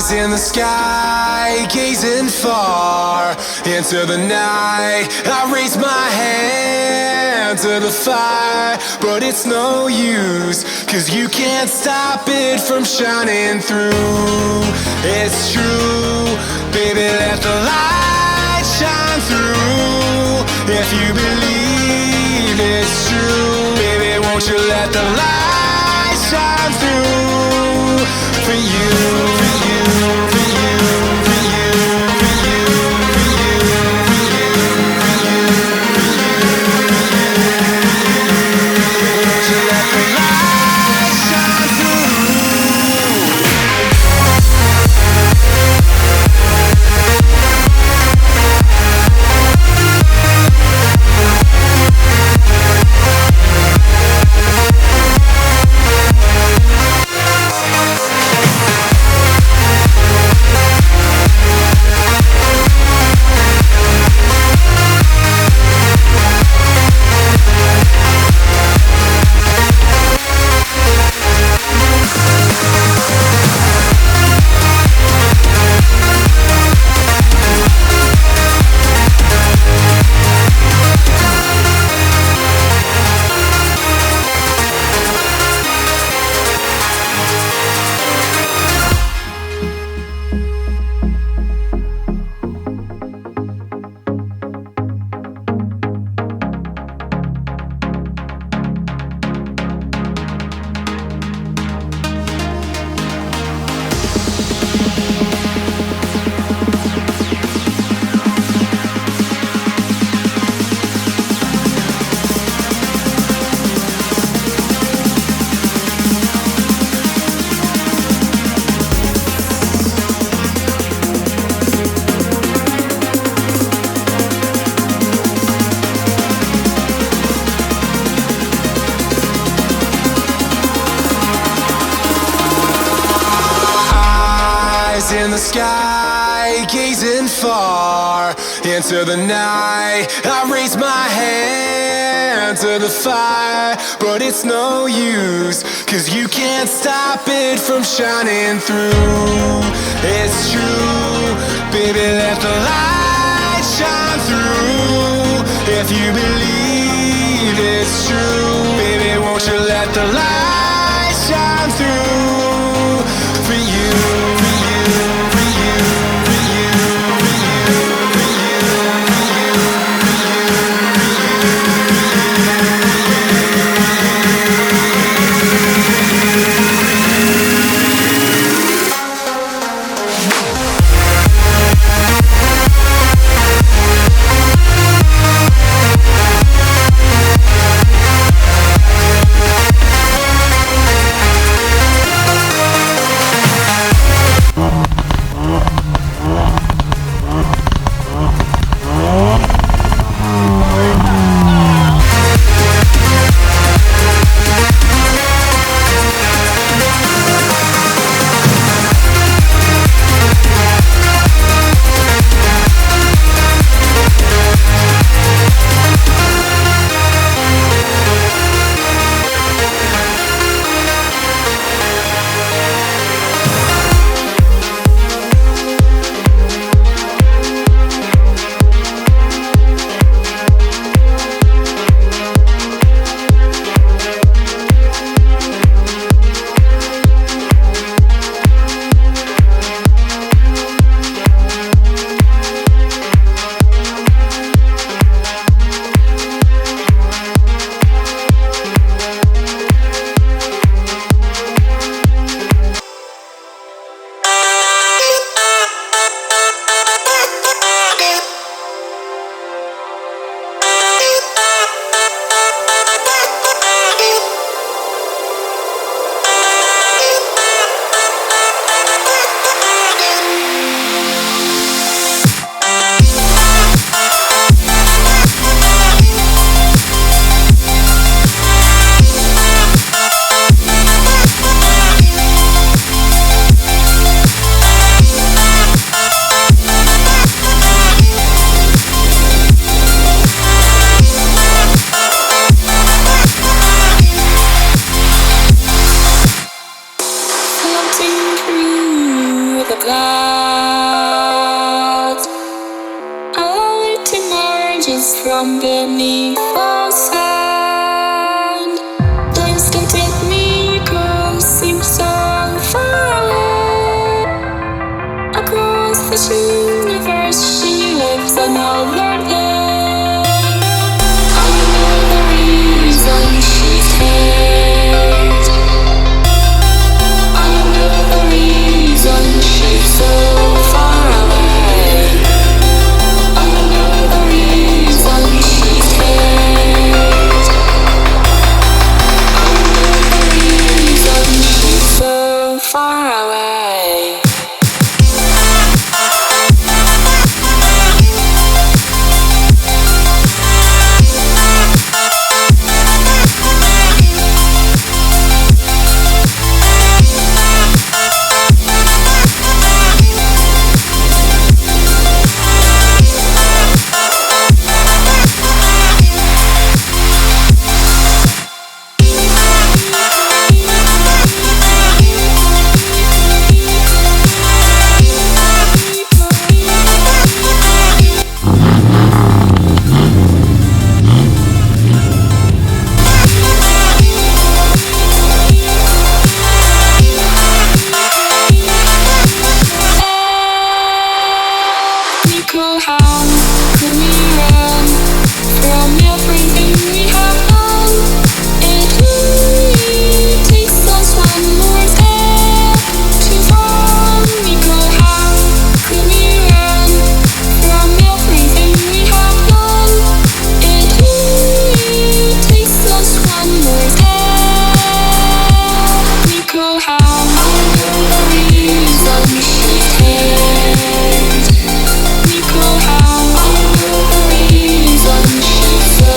In the sky, gazing far into the night, I raise my hand to the fire, but it's no use, 'cause you can't stop it from shining through. It's true, baby, let the light shine through. If you believe it's true, baby, won't you let the light shine through for you, for you, for you, for you, for you, for you, for you, for you, won't you let the light shine through? In the sky, gazing far into the night, I raise my hand to the fire, but it's no use, 'cause you can't stop it from shining through. It's true, baby, let the light shine through. If you believe it's true, baby, won't you let the light shine through for you, for you, for you, for you, for you, for you, for you, for you, for you. clouds. A light emerges from beneath the sand. The distant echo seems so far away. Across the universe, she lives another day. I know the reason she stays. I know the reason she's so far away. I know the reason she stays. I know the reason she's so far away. Nicole, how could we run from everything we have done? It only takes us one more step to fall. Nicole, how could we run from everything we have done? It only takes us one more step. Nicole, how I know the reason she stays. Nicole, how I know the reason she's so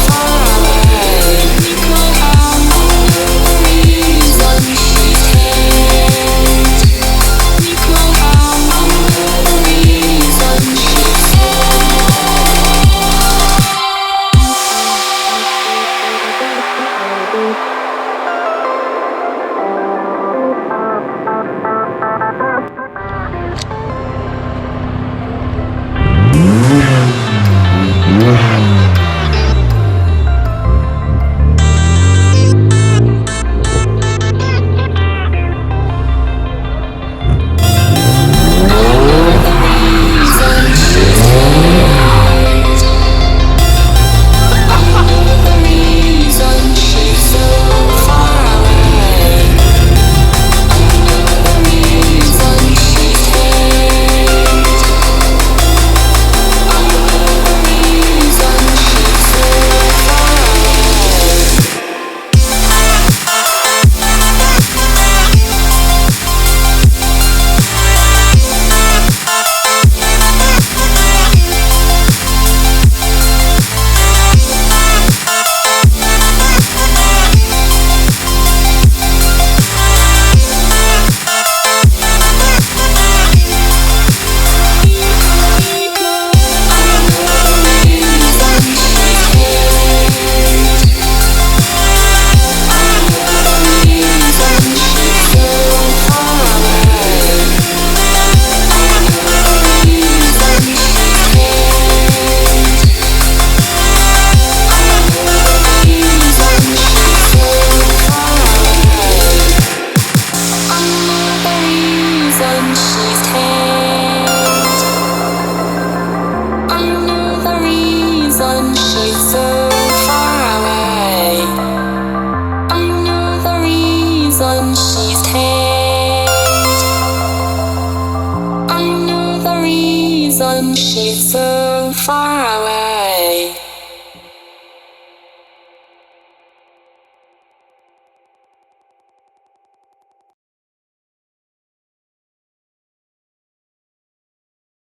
far away. Nicole, how I know the reason she stays. Nicole, how I know the reason she she's so far away. I know the reason she stays. I know the reason she's so far away.